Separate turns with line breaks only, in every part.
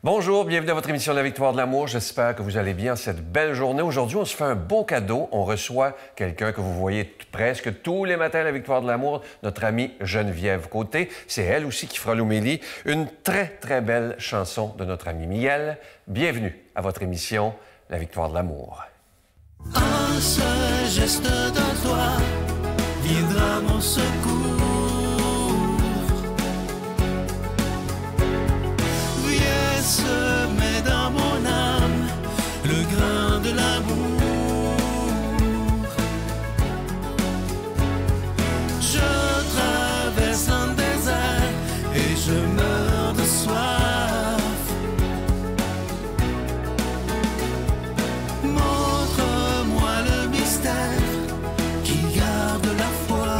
Bonjour, bienvenue à votre émission La Victoire de l'amour. J'espère que vous allez bien cette belle journée. Aujourd'hui, on se fait un beau cadeau. On reçoit quelqu'un que vous voyez presque tous les matins à La Victoire de l'amour, notre amie Geneviève Côté. C'est elle aussi qui fera l'homélie. Une très, très belle chanson de notre ami Miguel. Bienvenue à votre émission La Victoire de l'amour.
Un seul geste de toi viendra mon secours. Viens semer dans mon âme le grain de l'amour. Je traverse un désert et je meurs de soif. Montre-moi le mystère qui garde la foi.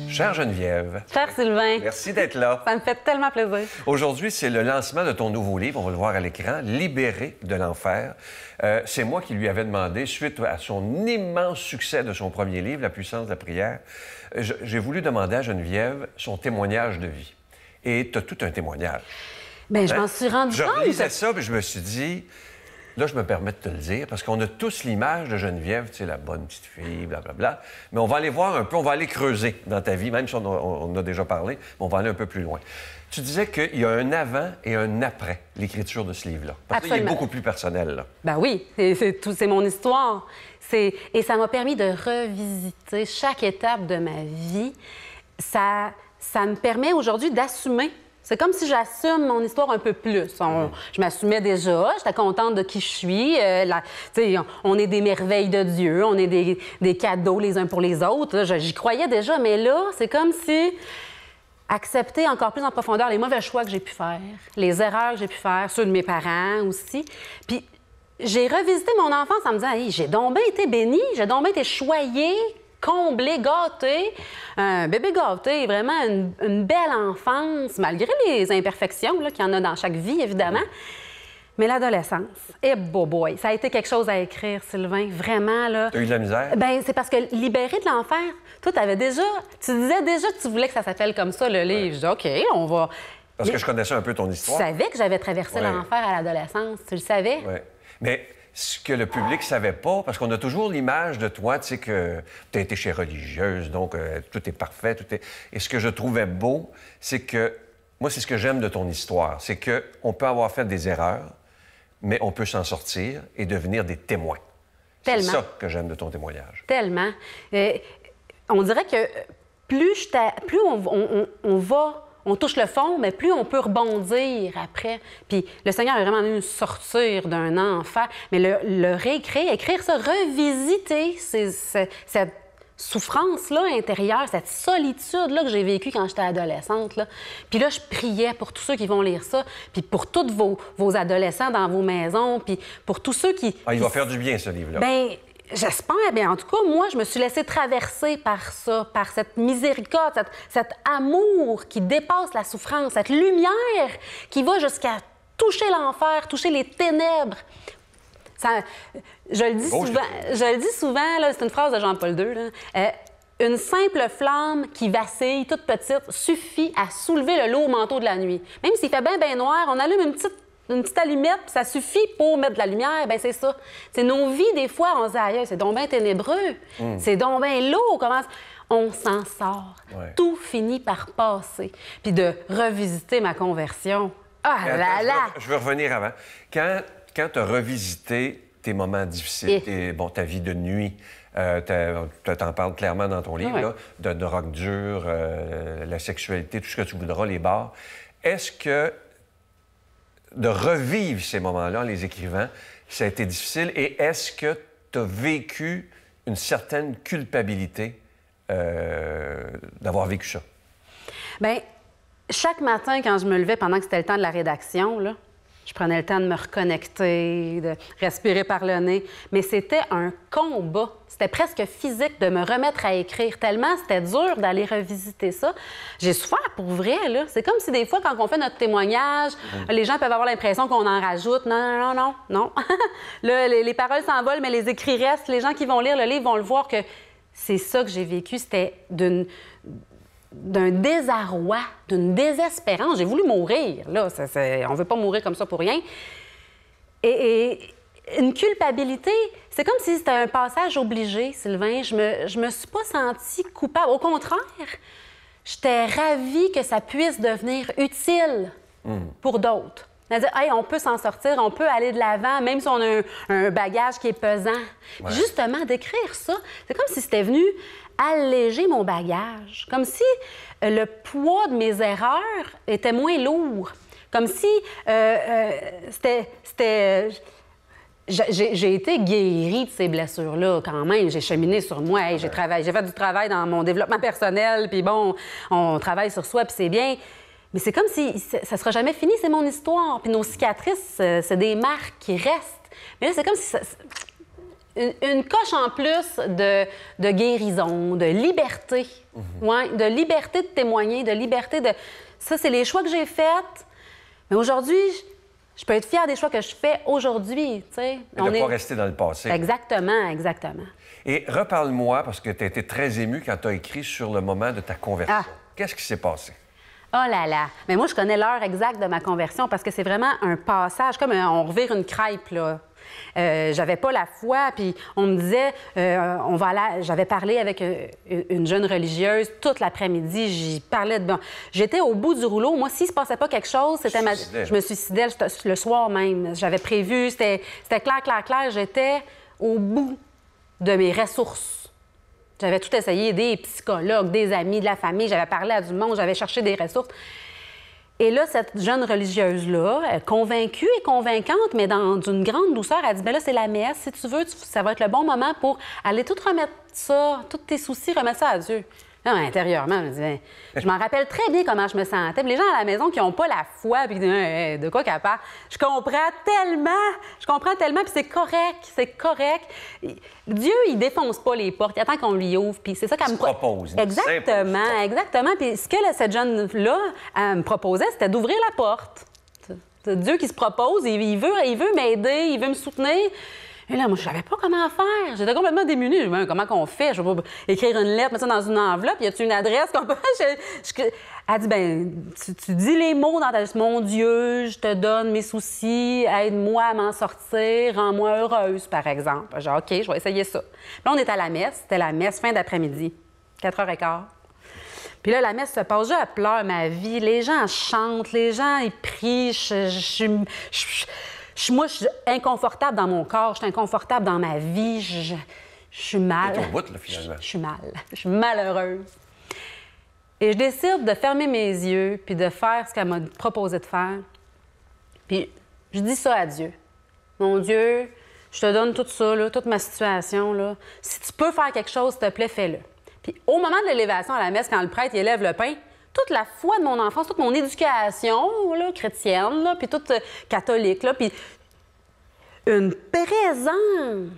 Chère Geneviève,
Cher Sylvain,
merci d'être là.
ça me fait tellement plaisir.
Aujourd'hui, c'est le lancement de ton nouveau livre, on va le voir à l'écran, Libéré de l'enfer. C'est moi qui lui avais demandé, suite à son immense succès de son premier livre, La puissance de la prière, j'ai voulu demander à Geneviève son témoignage de vie. Et tu as tout un témoignage.
Bien, je m'en suis rendu
Je
compte.
relisais ça, puis je me suis dit, là, je me permets de te le dire, parce qu'on a tous l'image de Geneviève, tu sais, la bonne petite fille, blablabla. Mais on va aller voir un peu, on va aller creuser dans ta vie, même si on en a déjà parlé, mais on va aller un peu plus loin. Tu disais qu'il y a un avant et un après l'écriture de ce livre-là. Parce qu'il est
Absolument.
beaucoup plus personnel, là.
Ben oui, c'est mon histoire. Et ça m'a permis de revisiter chaque étape de ma vie. Ça me permet aujourd'hui d'assumer. C'est comme si j'assume mon histoire un peu plus. Je m'assumais déjà, j'étais contente de qui je suis. On est des merveilles de Dieu, on est des cadeaux les uns pour les autres. J'y croyais déjà, mais là, c'est comme si accepter encore plus en profondeur les mauvais choix que j'ai pu faire, les erreurs que j'ai pu faire, ceux de mes parents aussi. Puis j'ai revisité mon enfance en me disant, hey, j'ai donc bien été bénie, j'ai donc bien été choyée, comblée, gâtée. Un bébé gâté, vraiment une belle enfance, malgré les imperfections qu'il y en a dans chaque vie, évidemment. Mais l'adolescence, boy, ça a été quelque chose à écrire, Sylvain, vraiment, là.
Tu as eu de la misère?
Bien, c'est parce que Libéré de l'enfer, toi, tu disais déjà que tu voulais que ça s'appelle comme ça, le livre. Je dis, OK, on va...
Parce que je connaissais un peu ton
Tu
histoire.
savais que j'avais traversé l'enfer à l'adolescence, tu le savais?
Oui. Mais ce que le public ne savait pas, parce qu'on a toujours l'image de toi, tu sais, que tu as été chez religieuse, donc tout est parfait, Et ce que je trouvais beau, c'est que... Moi, c'est ce que j'aime de ton histoire, c'est qu'on peut avoir fait des erreurs, mais on peut s'en sortir et devenir des témoins.
Tellement.
C'est ça que j'aime de ton témoignage.
Tellement. On dirait que plus on touche le fond, mais plus on peut rebondir après. Puis le Seigneur a vraiment nous sortir d'un enfer. Mais le réécrire, écrire ça, revisiter cette souffrance-là intérieure, cette solitude-là que j'ai vécue quand j'étais adolescente. Là. Puis là, je priais pour tous ceux qui vont lire ça, puis pour tous vos adolescents dans vos maisons, puis pour tous ceux qui...
Ah, il va faire du bien, ce livre-là.
Bien, j'espère. Bien, en tout cas, moi, je me suis laissée traverser par ça, par cette miséricorde, cet amour qui dépasse la souffrance, cette lumière qui va jusqu'à toucher l'enfer, toucher les ténèbres. Je le dis souvent, là, c'est une phrase de Jean-Paul II, là, une simple flamme qui vacille, toute petite, suffit à soulever le lourd manteau de la nuit. Même s'il fait bien noir, on allume une petite allumette, puis ça suffit pour mettre de la lumière. Bien, c'est ça. C'est nos vies, des fois, on se dit, aïe, c'est donc bien ténébreux, c'est donc bien lourd. On s'en sort.
Ouais.
Tout finit par passer. Puis de revisiter ma conversion. Ah là là!
Je veux revenir avant. Quand tu as revisité tes moments difficiles, ta vie de nuit, tu t'en parles clairement dans ton livre, là, de drogue dure, la sexualité, tout ce que tu voudras, les bars. Est-ce que de revivre ces moments-là en les écrivant, ça a été difficile? Et est-ce que tu as vécu une certaine culpabilité d'avoir vécu ça? Bien,
chaque matin, quand je me levais pendant que c'était le temps de la rédaction, là, je prenais le temps de me reconnecter, de respirer par le nez. Mais c'était un combat. C'était presque physique de me remettre à écrire. Tellement c'était dur d'aller revisiter ça. J'ai souffert pour vrai, là. C'est comme si des fois, quand on fait notre témoignage, les gens peuvent avoir l'impression qu'on en rajoute. Non. Là, les paroles s'envolent, mais les écrits restent. Les gens qui vont lire le livre vont le voir que c'est ça que j'ai vécu. C'était d'un désarroi, d'une désespérance. J'ai voulu mourir, là. On ne veut pas mourir comme ça pour rien. Et une culpabilité, c'est comme si c'était un passage obligé, Sylvain. Je me suis pas sentie coupable. Au contraire, j'étais ravie que ça puisse devenir utile pour d'autres. C'est-à-dire, hey, on peut s'en sortir, on peut aller de l'avant, même si on a un bagage qui est pesant.
Ouais.
Justement, d'écrire ça, c'est comme si c'était venu alléger mon bagage. Comme si le poids de mes erreurs était moins lourd. Comme si j'ai été guérie de ces blessures-là quand même. J'ai cheminé sur moi. Hey, j'ai fait du travail dans mon développement personnel. Puis bon, on travaille sur soi, puis c'est bien. Mais c'est comme si ça ne sera jamais fini, c'est mon histoire. Puis nos cicatrices, c'est des marques qui restent. Mais là, c'est comme si une coche en plus de guérison, de liberté. Ouais, de liberté de témoigner, de liberté de... Ça, c'est les choix que j'ai faits. Mais aujourd'hui, je peux être fière des choix que je fais aujourd'hui, tu sais.
Et de ne pas rester dans le passé.
Exactement, exactement.
Et reparle-moi, parce que tu as été très émue quand tu as écrit sur le moment de ta conversion.
Ah.
Qu'est-ce qui s'est passé?
Oh là là! Mais moi, je connais l'heure exacte de ma conversion parce que c'est vraiment un passage, comme on revire une crêpe, là. J'avais pas la foi, puis on me disait, on va aller... J'avais parlé avec une jeune religieuse toute l'après-midi, j'y parlais de... Bon, j'étais au bout du rouleau. Moi, s'il se passait pas quelque chose, c'était je me suicidais le soir même. J'avais prévu, c'était clair. J'étais au bout de mes ressources. J'avais tout essayé, des psychologues, des amis, de la famille, j'avais parlé à du monde, j'avais cherché des ressources. Et là, cette jeune religieuse-là, convaincue et convaincante, mais dans une grande douceur, elle dit, bien là, c'est la messe, si tu veux, ça va être le bon moment pour aller tout remettre ça, tous tes soucis, remettre ça à Dieu. Là, intérieurement, je me disais, je m'en rappelle très bien comment je me sentais. Puis les gens à la maison qui n'ont pas la foi, puis qui disent, hey, de quoi qu'elle parle? Je comprends tellement, puis c'est correct. Dieu, il défonce pas les portes, il attend qu'on lui ouvre, puis c'est ça qu'elle me
propose.
Exactement. Puis ce que cette jeune-là me proposait, c'était d'ouvrir la porte. C'est Dieu qui se propose, il veut m'aider, il veut me soutenir. Et là, moi, je savais pas comment faire. J'étais complètement démunie. Je me disais, comment qu'on fait? Je vais pas écrire une lettre, mettre ça dans une enveloppe. Y a-tu une adresse qu'on peut... Elle dit, bien, tu dis les mots dans ta liste. Mon Dieu, je te donne mes soucis, aide-moi à m'en sortir, rends-moi heureuse, par exemple. J'ai dit, OK, je vais essayer ça. Là, on est à la messe. C'était la messe fin d'après-midi, 4h15. Puis là, la messe se passe, je pleure ma vie. Les gens chantent, les gens, ils prient. Moi, je suis inconfortable dans mon corps, je suis inconfortable dans ma vie, je suis mal.
C'est au bout, là, finalement.
Je suis mal. Je suis malheureuse. Et je décide de fermer mes yeux puis de faire ce qu'elle m'a proposé de faire. Puis je dis ça à Dieu. Mon Dieu, je te donne tout ça, là, toute ma situation. Là. Si tu peux faire quelque chose, s'il te plaît, fais-le. Puis au moment de l'élévation à la messe, quand le prêtre il élève le pain, toute la foi de mon enfance, toute mon éducation là, chrétienne, là, puis toute catholique, là, puis une présence,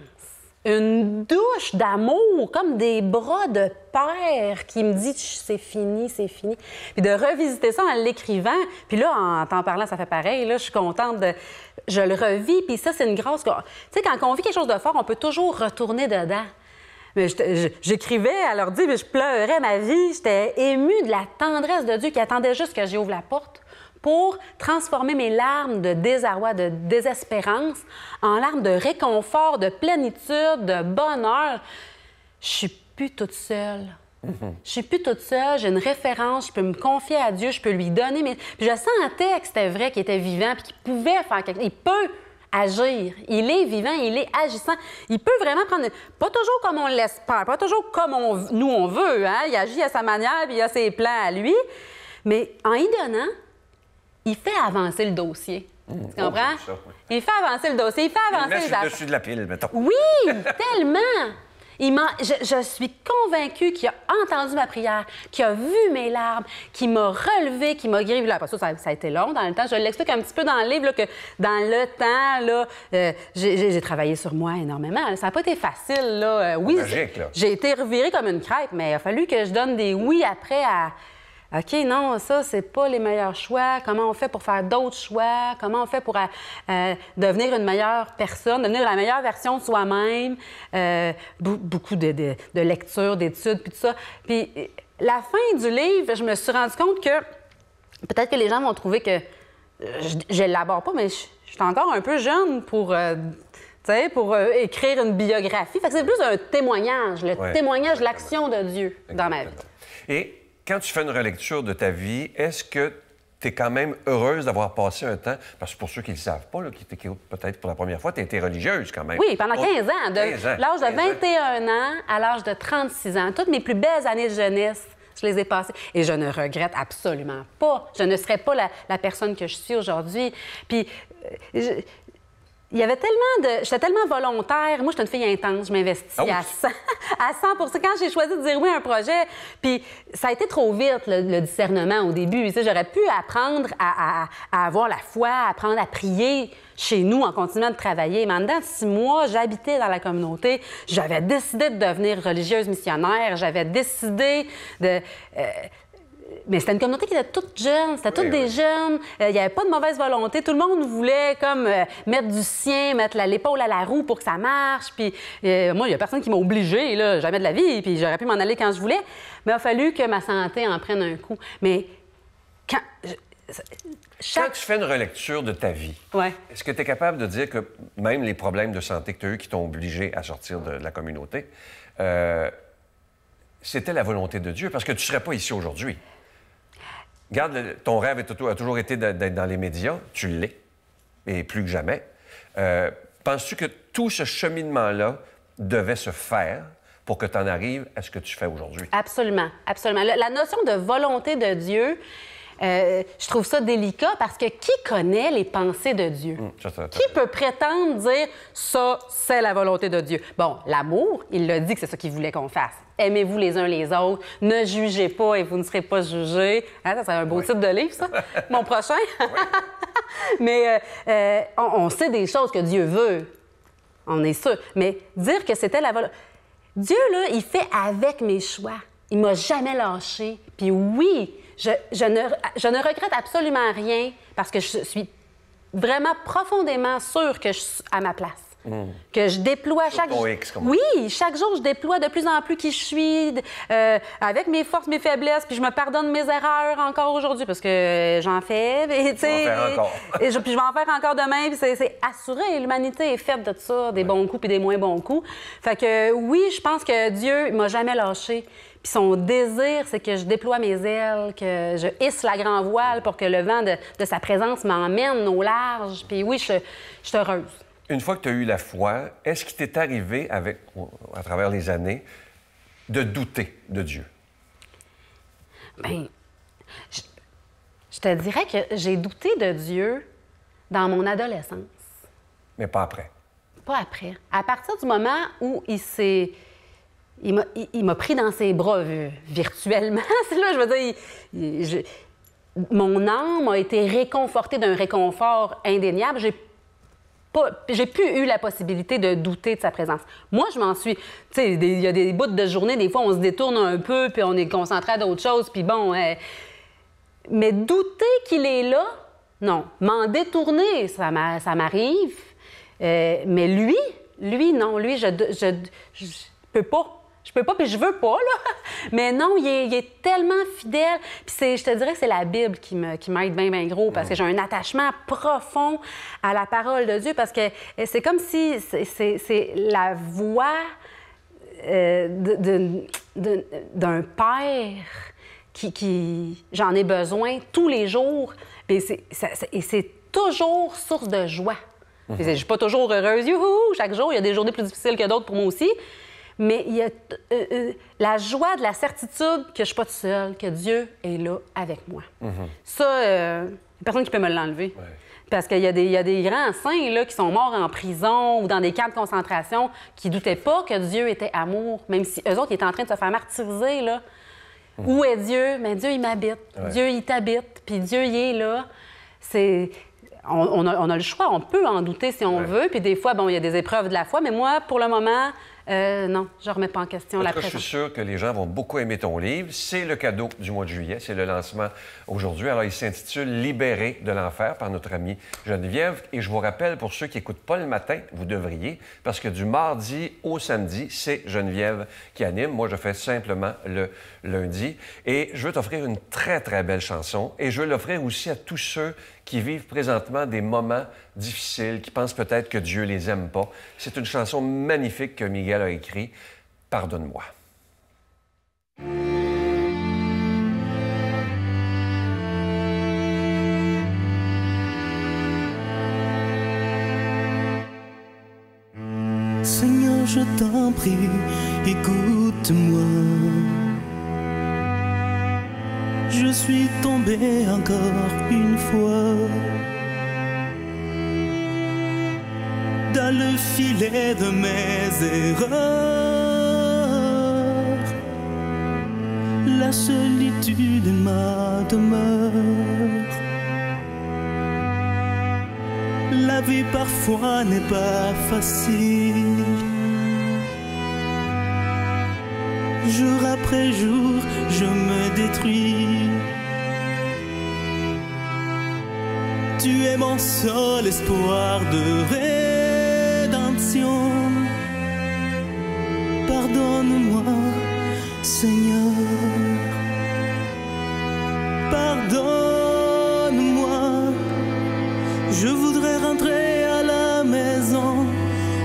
une douche d'amour, comme des bras de père qui me dit « c'est fini, c'est fini ». Puis de revisiter ça en l'écrivant, puis là, en t'en parlant, ça fait pareil, là, je suis contente de... Je le revis, puis ça, c'est une grâce... Tu sais, quand on vit quelque chose de fort, on peut toujours retourner dedans. Mais j'écrivais à l'ordi, mais je pleurais ma vie. J'étais émue de la tendresse de Dieu qui attendait juste que j'ouvre la porte pour transformer mes larmes de désarroi, de désespérance en larmes de réconfort, de plénitude, de bonheur. Je suis plus toute seule. Je suis plus toute seule, j'ai une référence, je peux me confier à Dieu, je peux lui donner mes... Puis je sentais que c'était vrai, qu'il était vivant, puis qu'il pouvait faire quelque chose. Il peut agir. Il est vivant, il est agissant. Il peut vraiment prendre... Pas toujours comme on l'espère, pas toujours comme nous on veut. Hein? Il agit à sa manière, puis il a ses plans à lui. Mais en y donnant, il fait avancer le dossier. Tu comprends?
Ça, oui.
Il fait avancer le dossier, il fait avancer
les affaires. Dessus de la pile, mettons.
Oui, tellement! Je suis convaincue qu'il a entendu ma prière, qu'il a vu mes larmes, qu'il m'a relevée, qu'il m'a guérie. Là, après ça a été long dans le temps. Je l'explique un petit peu dans le livre, là, que dans le temps, là, j'ai travaillé sur moi énormément. Ça n'a pas été facile. Là. Oui, j'ai été revirée comme une crêpe, mais il a fallu que je donne des oui après à... OK, non, ça, c'est pas les meilleurs choix. Comment on fait pour faire d'autres choix? Comment on fait pour devenir une meilleure personne, devenir la meilleure version de soi-même? Beaucoup de lectures, d'études, puis tout ça. Puis la fin du livre, je me suis rendu compte que peut-être que les gens vont trouver que je l'élabore pas, mais je suis encore un peu jeune pour écrire une biographie. Fait que c'est plus un témoignage, témoignage de l'action de Dieu dans ma vie.
Et quand tu fais une relecture de ta vie, est-ce que tu es quand même heureuse d'avoir passé un temps, parce que pour ceux qui ne le savent pas, là, qui t'écoutent peut-être pour la première fois, tu as été religieuse quand même.
Oui, pendant 15 ans. De l'âge de 21 ans à l'âge de 36 ans. Toutes mes plus belles années de jeunesse, je les ai passées. Et je ne regrette absolument pas. Je ne serais pas la personne que je suis aujourd'hui. Puis, il y avait tellement de... J'étais tellement volontaire. Moi, je suis une fille intense. Je m'investis à 100 Quand j'ai choisi de dire oui à un projet, puis ça a été trop vite, le discernement au début. Tu sais, j'aurais pu apprendre à avoir la foi, apprendre à prier chez nous en continuant de travailler. Mais en dedans de 6 mois, j'habitais dans la communauté. J'avais décidé de devenir religieuse missionnaire. J'avais décidé de... Mais c'était une communauté qui était toute jeune, c'était toutes des jeunes. Il n'y avait pas de mauvaise volonté. Tout le monde voulait comme mettre du sien, mettre l'épaule à la roue pour que ça marche. Puis moi, il n'y a personne qui m'a obligée, là, jamais de la vie. Puis j'aurais pu m'en aller quand je voulais. Mais il a fallu que ma santé en prenne un coup. Mais quand...
Quand tu fais une relecture de ta vie, est-ce que tu es capable de dire que même les problèmes de santé que tu as eus qui t'ont obligé à sortir de la communauté, c'était la volonté de Dieu? Parce que tu ne serais pas ici aujourd'hui. Regarde, ton rêve a toujours été d'être dans les médias. Tu l'es, et plus que jamais. Penses-tu que tout ce cheminement-là devait se faire pour que tu en arrives à ce que tu fais aujourd'hui?
Absolument, absolument. La notion de volonté de Dieu, je trouve ça délicat parce que qui connaît les pensées de Dieu? Qui peut prétendre dire « ça, c'est la volonté de Dieu ». Bon, l'amour, il l'a dit que c'est ça qu'il voulait qu'on fasse. Aimez-vous les uns les autres, ne jugez pas et vous ne serez pas jugés. Hein, ça, c'est un beau titre de livre, ça. Mon prochain. Mais on sait des choses que Dieu veut. On est sûr. Mais dire que c'était la volonté... Dieu, là, il fait avec mes choix. Il m'a jamais lâché. Puis oui, je ne regrette absolument rien parce que je suis vraiment profondément sûre que je suis à ma place. Que je déploie chaque jour. Oui, chaque jour, je déploie de plus en plus qui je suis, avec mes forces, mes faiblesses, puis je me pardonne mes erreurs encore aujourd'hui parce que j'en fais. Et, tu sais, puis je vais en faire encore demain, puis c'est assuré. L'humanité est faite de ça, des bons coups puis des moins bons coups. Fait que oui, je pense que Dieu m'a jamais lâché. Puis son désir, c'est que je déploie mes ailes, que je hisse la grand voile pour que le vent de sa présence m'emmène au large. Puis oui, je suis heureuse.
Une fois que tu as eu la foi, est-ce qu'il t'est arrivé, à travers les années, de douter de Dieu?
Bien, je te dirais que j'ai douté de Dieu dans mon adolescence.
Mais pas après?
Pas après. À partir du moment où il m'a pris dans ses bras virtuellement. C'est là, je veux dire, mon âme a été réconfortée d'un réconfort indéniable. J'ai plus eu la possibilité de douter de sa présence. Moi, je m'en suis... Tu sais, il y a des bouts de journée, des fois, on se détourne un peu, puis on est concentré à d'autres choses, puis bon... Mais douter qu'il est là, non. M'en détourner, ça m'arrive. Mais lui, non. Lui, je peux pas. Je peux pas, puis je veux pas, là. Mais non, il est tellement fidèle. Puis je te dirais que c'est la Bible qui m'aide bien, bien gros, parce que j'ai un attachement profond à la parole de Dieu, parce que c'est comme si c'est la voix d'un père qui j'en ai besoin tous les jours. Et c'est toujours source de joie. Je suis pas toujours heureuse, youhou, chaque jour. Il y a des journées plus difficiles que d'autres pour moi aussi. Mais il y a la joie de la certitude que je ne suis pas toute seule, que Dieu est là avec moi. Ça, il n'y a personne qui peut me l'enlever. Ouais. Parce qu'il y a des grands saints là, qui sont morts en prison ou dans des camps de concentration qui ne doutaient pas que Dieu était amour, même si eux autres ils étaient en train de se faire martyriser. Là. Où est Dieu? Mais Dieu, il m'habite. Ouais. Dieu, il t'habite. Puis Dieu, il est là. On a le choix. On peut en douter si on veut. Puis des fois, bon, il y a des épreuves de la foi. Mais moi, pour le moment... Non, je ne remets pas en question la présence.
Je suis sûr que les gens vont beaucoup aimer ton livre. C'est le cadeau du mois de juillet. C'est le lancement aujourd'hui. Alors, il s'intitule « Libéré de l'enfer » par notre amie Geneviève. Et je vous rappelle, pour ceux qui n'écoutent pas le matin, vous devriez, parce que du mardi au samedi, c'est Geneviève qui anime. Moi, je fais simplement le lundi. Et je veux t'offrir une très, très belle chanson. Et je veux l'offrir aussi à tous ceux qui vivent présentement des moments difficiles, qui pensent peut-être que Dieu les aime pas. C'est une chanson magnifique que Miguel a écrite, « Pardonne-moi ».
Seigneur, je t'en prie, écoute-moi. Je suis tombé encore une fois dans le filet de mes erreurs. La solitude est ma demeure. La vie parfois n'est pas facile. Jour après jour, je me détruis. Tu es mon seul espoir de rédemption. Pardonne-moi, Seigneur. Pardonne-moi. Je voudrais rentrer à la maison.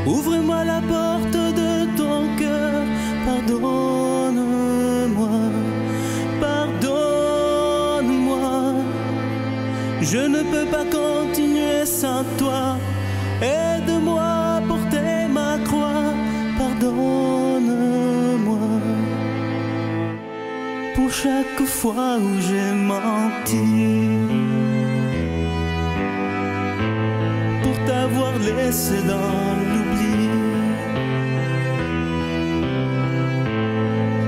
Ouvre-moi la porte de ton cœur. Pardonne-moi. Pardonne-moi. Je ne peux pas continuer sans toi. Aide-moi à porter ma croix. Pardonne-moi. Pour chaque fois où j'ai menti. T'avoir laissé dans l'oubli.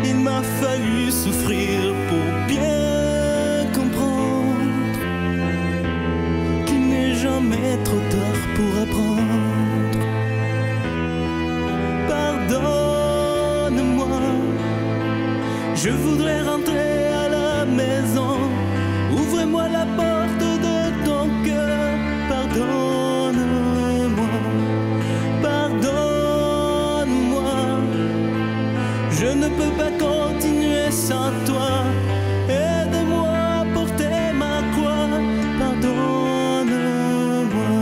Il m'a fallu souffrir pour bien comprendre qu'il n'est jamais trop tard pour apprendre. Pardonne-moi. Je voudrais rentrer à la maison. Ouvre-moi la porte de ton cœur. Pardonne-moi. Je ne peux pas continuer sans toi. Aide-moi à porter ma croix. Pardonne-moi.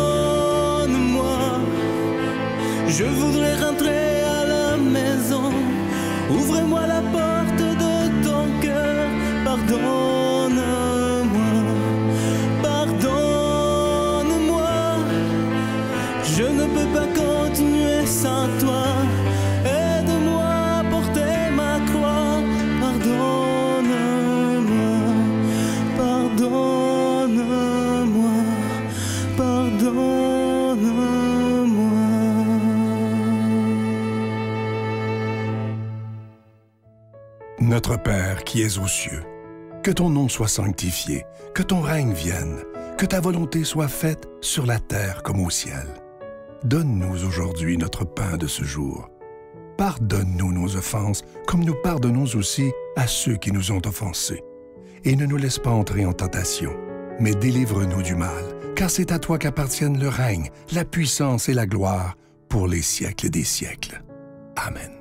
Pardonne-moi. Je voudrais rentrer à la maison. Ouvre-moi la porte de ton cœur. Pardonne-moi. Pardonne-moi. Je ne peux pas continuer sans toi. Aide-moi à porter ma croix. Pardonne-moi. Pardonne-moi. Pardonne-moi.
Notre Père qui es aux cieux, que ton nom soit sanctifié, que ton règne vienne, que ta volonté soit faite sur la terre comme au ciel. Donne-nous aujourd'hui notre pain de ce jour. Pardonne-nous nos offenses, comme nous pardonnons aussi à ceux qui nous ont offensés. Et ne nous laisse pas entrer en tentation, mais délivre-nous du mal, car c'est à toi qu'appartiennent le règne, la puissance et la gloire pour les siècles des siècles. Amen.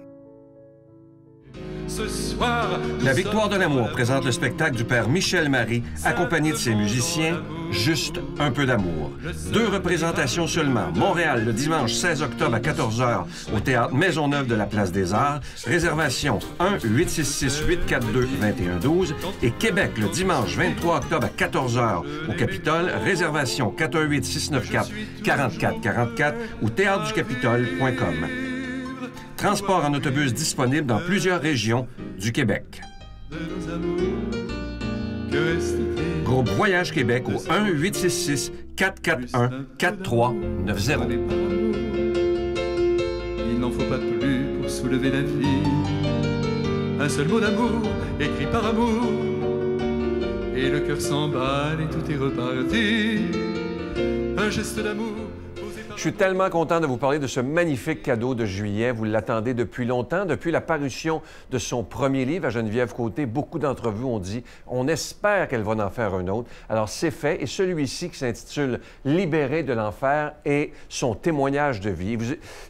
Ce soir,
La Victoire de l'amour présente le spectacle du père Michel Marie, accompagné de ses musiciens, Juste un peu d'amour. 2 représentations seulement. Montréal, le dimanche 16 octobre à 14h au Théâtre Maisonneuve de la Place des Arts. Réservation 1-866-842-2112. Et Québec, le dimanche 23 octobre à 14h au Capitole. Réservation 418-694-4444 ou théâtreducapitole.com. Transport en autobus disponible dans plusieurs régions du Québec. Groupe Voyage Québec au 1-866-441-4390.
Il n'en faut pas plus pour soulever la vie. Un seul mot d'amour, écrit par amour, et le cœur s'emballe et tout est reparti. Un geste d'amour.
Je suis tellement content de vous parler de ce magnifique cadeau de Juillet. Vous l'attendez depuis longtemps, depuis la parution de son premier livre à Geneviève Côté. Beaucoup d'entre vous ont dit, on espère qu'elle va en faire un autre. Alors, c'est fait. Et celui-ci qui s'intitule « Libéré de l'enfer » est son témoignage de vie.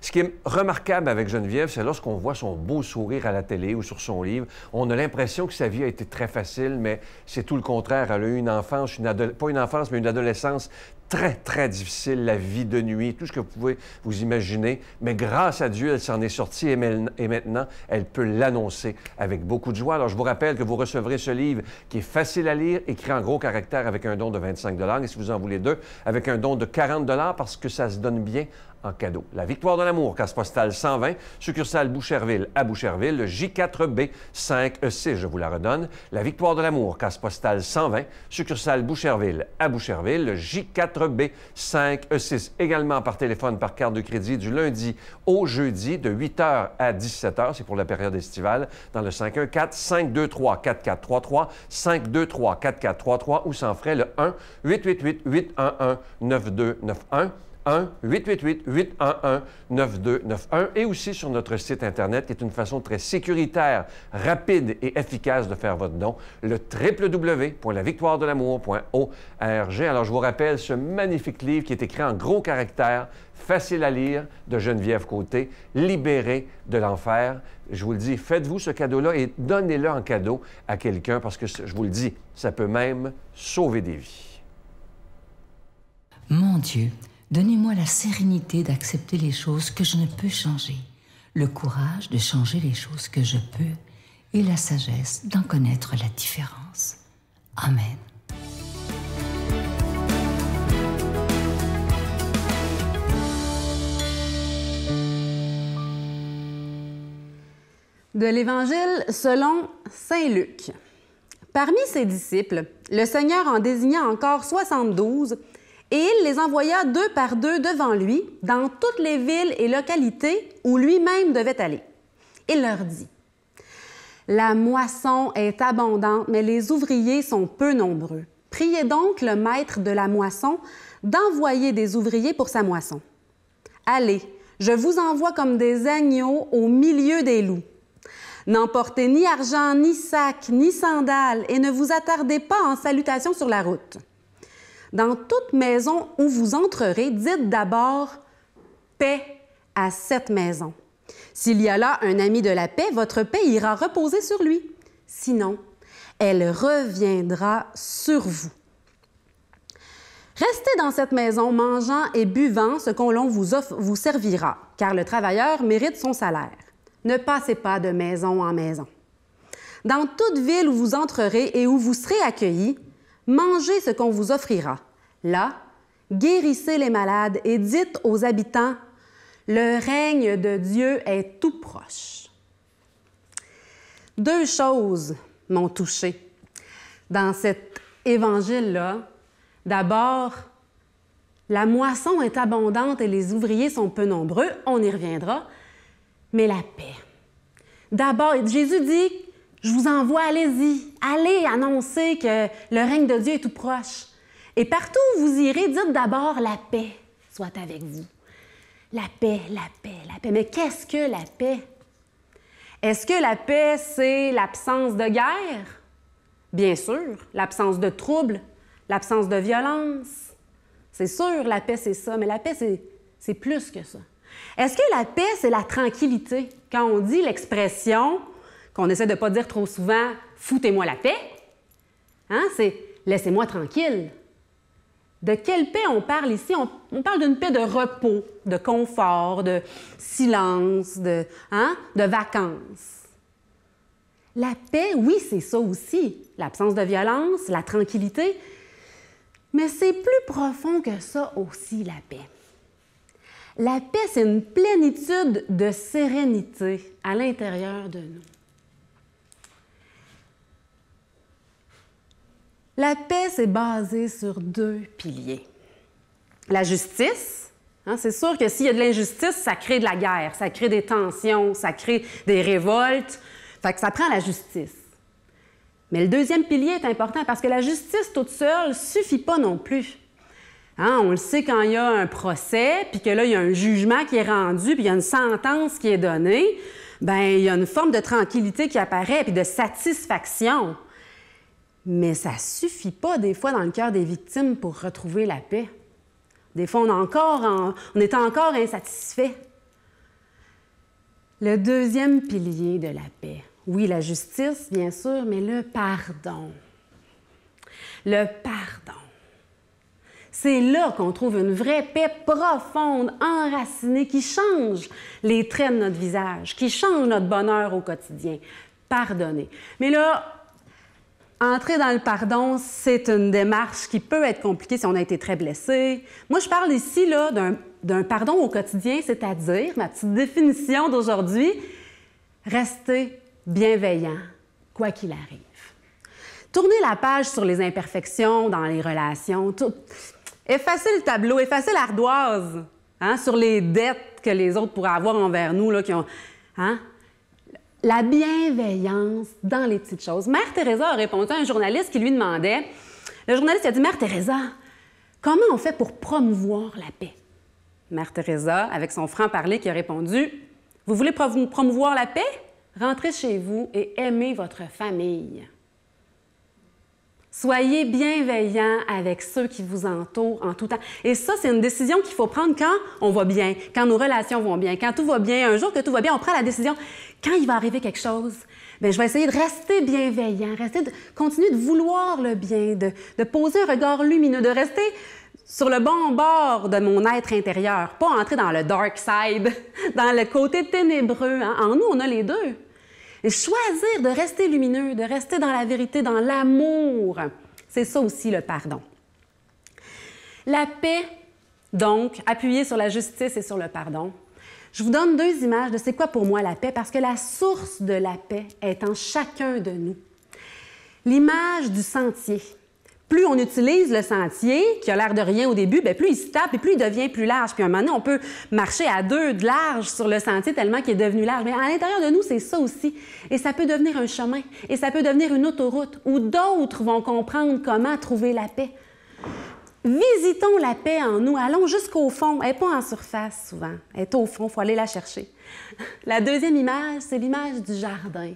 Ce qui est remarquable avec Geneviève, c'est lorsqu'on voit son beau sourire à la télé ou sur son livre, on a l'impression que sa vie a été très facile, mais c'est tout le contraire. Elle a eu une enfance, pas une enfance, mais une adolescence très, très difficile, la vie de nuit, tout ce que vous pouvez vous imaginer. Mais grâce à Dieu, elle s'en est sortie et maintenant, elle peut l'annoncer avec beaucoup de joie. Alors, je vous rappelle que vous recevrez ce livre qui est facile à lire, écrit en gros caractères avec un don de 25 $, et si vous en voulez deux, avec un don de 40 $ parce que ça se donne bien en cadeau. La Victoire de l'amour, case postale 120, succursale Boucherville à Boucherville, le J4B 5E6, je vous la redonne. La Victoire de l'amour, case postale 120, succursale Boucherville à Boucherville, le J4B 5E6, également par téléphone, par carte de crédit, du lundi au jeudi, de 8h à 17h, c'est pour la période estivale, dans le 514-523-4433, 523-4433, ou sans frais, le 1-888-811-9291. 1-888-811-9291 et aussi sur notre site Internet, qui est une façon très sécuritaire, rapide et efficace de faire votre don, le www.lavictoiredelamour.org. Alors, je vous rappelle ce magnifique livre qui est écrit en gros caractères, facile à lire, de Geneviève Côté, Libéré de l'enfer. Je vous le dis, faites-vous ce cadeau-là et donnez-le en cadeau à quelqu'un parce que, je vous le dis, ça peut même sauver des vies.
Mon Dieu, donnez-moi la sérénité d'accepter les choses que je ne peux changer, le courage de changer les choses que je peux et la sagesse d'en connaître la différence. Amen.
De l'Évangile selon saint Luc. Parmi ses disciples, le Seigneur en désigna encore 72 et il les envoya 2 par 2 devant lui dans toutes les villes et localités où lui-même devait aller. Il leur dit, « La moisson est abondante, mais les ouvriers sont peu nombreux. Priez donc le maître de la moisson d'envoyer des ouvriers pour sa moisson. Allez, je vous envoie comme des agneaux au milieu des loups. N'emportez ni argent, ni sac, ni sandales, et ne vous attardez pas en salutation sur la route. Dans toute maison où vous entrerez, dites d'abord « paix » à cette maison. S'il y a là un ami de la paix, votre paix ira reposer sur lui. Sinon, elle reviendra sur vous. Restez dans cette maison, mangeant et buvant ce qu'on vous servira, car le travailleur mérite son salaire. Ne passez pas de maison en maison. Dans toute ville où vous entrerez et où vous serez accueillis, mangez ce qu'on vous offrira. Là, guérissez les malades et dites aux habitants, « Le règne de Dieu est tout proche. » 2 choses m'ont touchée dans cet évangile-là. D'abord, la moisson est abondante et les ouvriers sont peu nombreux, on y reviendra, mais la paix. D'abord, Jésus dit, je vous envoie, allez-y, allez annoncer que le règne de Dieu est tout proche. Et partout où vous irez, dites d'abord la paix soit avec vous. La paix, la paix, la paix. Mais qu'est-ce que la paix? Est-ce que la paix, c'est l'absence de guerre? Bien sûr, l'absence de trouble, l'absence de violence. C'est sûr, la paix, c'est ça, mais la paix, c'est plus que ça. Est-ce que la paix, c'est la tranquillité? Quand on dit l'expression qu'on essaie de ne pas dire trop souvent, « foutez-moi la paix », hein, c'est « laissez-moi tranquille ». De quelle paix on parle ici? On parle d'une paix de repos, de confort, de silence, de vacances. La paix, oui, c'est ça aussi, l'absence de violence, la tranquillité, mais c'est plus profond que ça aussi, la paix. La paix, c'est une plénitude de sérénité à l'intérieur de nous. La paix, c'est basé sur 2 piliers. La justice Hein, c'est sûr que s'il y a de l'injustice, ça crée de la guerre, ça crée des tensions, ça crée des révoltes. Fait que ça prend la justice. Mais le deuxième pilier est important parce que la justice toute seule ne suffit pas non plus. Hein, on le sait quand il y a un procès, puis que là, il y a un jugement qui est rendu, puis il y a une sentence qui est donnée, bien, il y a une forme de tranquillité qui apparaît, puis de satisfaction. Mais ça ne suffit pas, des fois, dans le cœur des victimes pour retrouver la paix. Des fois, on est encore insatisfait. Le deuxième pilier de la paix, oui, la justice, bien sûr, mais le pardon. Le pardon. C'est là qu'on trouve une vraie paix profonde, enracinée, qui change les traits de notre visage, qui change notre bonheur au quotidien. Pardonner. Mais là, entrer dans le pardon, c'est une démarche qui peut être compliquée si on a été très blessé. Moi, je parle ici là, d'un pardon au quotidien, c'est-à-dire, ma petite définition d'aujourd'hui, rester bienveillant, quoi qu'il arrive. Tourner la page sur les imperfections dans les relations, effacer le tableau, effacer l'ardoise hein, sur les dettes que les autres pourraient avoir envers nous, là, qui ont... Hein? La bienveillance dans les petites choses. Mère Teresa a répondu à un journaliste qui lui demandait... Le journaliste a dit « Mère Teresa, comment on fait pour promouvoir la paix? » Mère Teresa, avec son franc-parler, qui a répondu « Vous voulez promouvoir la paix? Rentrez chez vous et aimez votre famille. » Soyez bienveillants avec ceux qui vous entourent en tout temps. Et ça, c'est une décision qu'il faut prendre quand on va bien, quand nos relations vont bien, quand tout va bien. Un jour que tout va bien, on prend la décision. Quand il va arriver quelque chose, bien, je vais essayer de rester bienveillant, continuer de vouloir le bien, de poser un regard lumineux, de rester sur le bon bord de mon être intérieur, pas entrer dans le dark side, dans le côté ténébreux. Hein. En nous, on a les deux. Et choisir de rester lumineux, de rester dans la vérité, dans l'amour, c'est ça aussi le pardon. La paix, donc, appuyée sur la justice et sur le pardon. Je vous donne deux images de c'est quoi pour moi la paix, parce que la source de la paix est en chacun de nous. L'image du sentier. Plus on utilise le sentier, qui a l'air de rien au début, bien, plus il se tape et plus il devient plus large. Puis à un moment donné, on peut marcher à deux de large sur le sentier tellement qu'il est devenu large. Mais à l'intérieur de nous, c'est ça aussi. Et ça peut devenir un chemin. Et ça peut devenir une autoroute où d'autres vont comprendre comment trouver la paix. Visitons la paix en nous. Allons jusqu'au fond. Elle n'est pas en surface souvent. Elle est au fond. Il faut aller la chercher. La deuxième image, c'est l'image du jardin.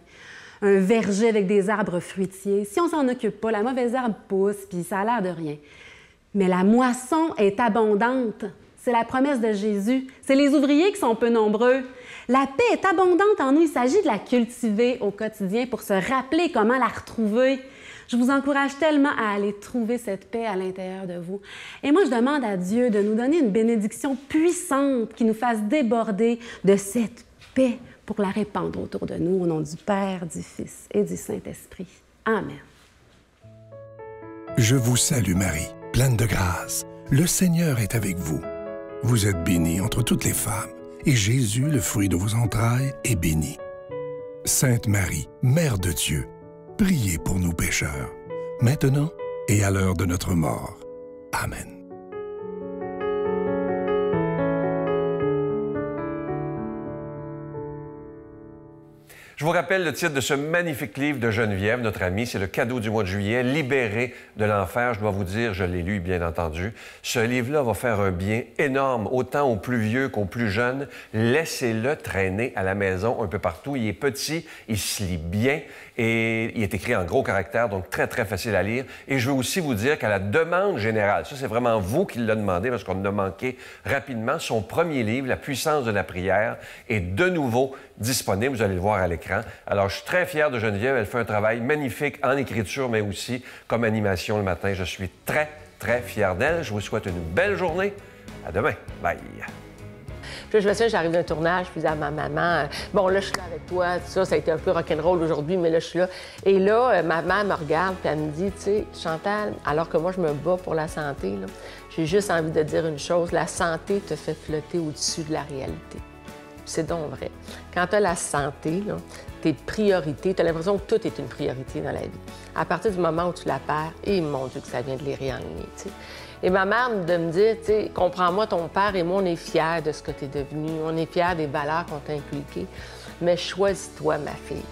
Un verger avec des arbres fruitiers. Si on ne s'en occupe pas, la mauvaise herbe pousse, puis ça a l'air de rien. Mais la moisson est abondante. C'est la promesse de Jésus. C'est les ouvriers qui sont peu nombreux. La paix est abondante en nous. Il s'agit de la cultiver au quotidien pour se rappeler comment la retrouver. Je vous encourage tellement à aller trouver cette paix à l'intérieur de vous. Et moi, je demande à Dieu de nous donner une bénédiction puissante qui nous fasse déborder de cette paix pour la répandre autour de nous, au nom du Père, du Fils et du Saint-Esprit. Amen.
Je vous salue Marie, pleine de grâce. Le Seigneur est avec vous. Vous êtes bénie entre toutes les femmes, et Jésus, le fruit de vos entrailles, est béni. Sainte Marie, Mère de Dieu, priez pour nous pécheurs, maintenant et à l'heure de notre mort. Amen.
Je vous rappelle le titre de ce magnifique livre de Geneviève, notre amie. C'est le cadeau du mois de juillet, Libéré de l'enfer. Je dois vous dire, je l'ai lu, bien entendu. Ce livre-là va faire un bien énorme, autant aux plus vieux qu'aux plus jeunes. Laissez-le traîner à la maison un peu partout. Il est petit, il se lit bien et il est écrit en gros caractères, donc très, très facile à lire. Et je veux aussi vous dire qu'à la demande générale, ça, c'est vraiment vous qui l'avez demandé parce qu'on en a manqué rapidement, son premier livre, La puissance de la prière, est de nouveau disponible. Vous allez le voir à l'écran. Alors, je suis très fier de Geneviève. Elle fait un travail magnifique en écriture, mais aussi comme animation le matin. Je suis très, très fier d'elle. Je vous souhaite une belle journée. À demain. Bye.
Puis je me souviens, j'arrive d'un tournage, puis je dis à ma maman, bon, là, je suis là avec toi, tout ça, ça a été un peu rock'n'roll aujourd'hui, mais là, je suis là. Et là, ma mère me regarde, puis elle me dit, tu sais, Chantal, alors que moi, je me bats pour la santé, là, j'ai juste envie de dire une chose, la santé te fait flotter au-dessus de la réalité. C'est donc vrai. Quand tu as la santé, là, tes priorités, tu as l'impression que tout est une priorité dans la vie. À partir du moment où tu la perds, et mon Dieu que ça vient de les réaligner, tu sais. Et ma mère de me dire, tu sais, comprends-moi, ton père et moi, on est fiers de ce que tu es devenu. On est fiers des valeurs qu'on t'a inculquées. Mais choisis-toi, ma fille.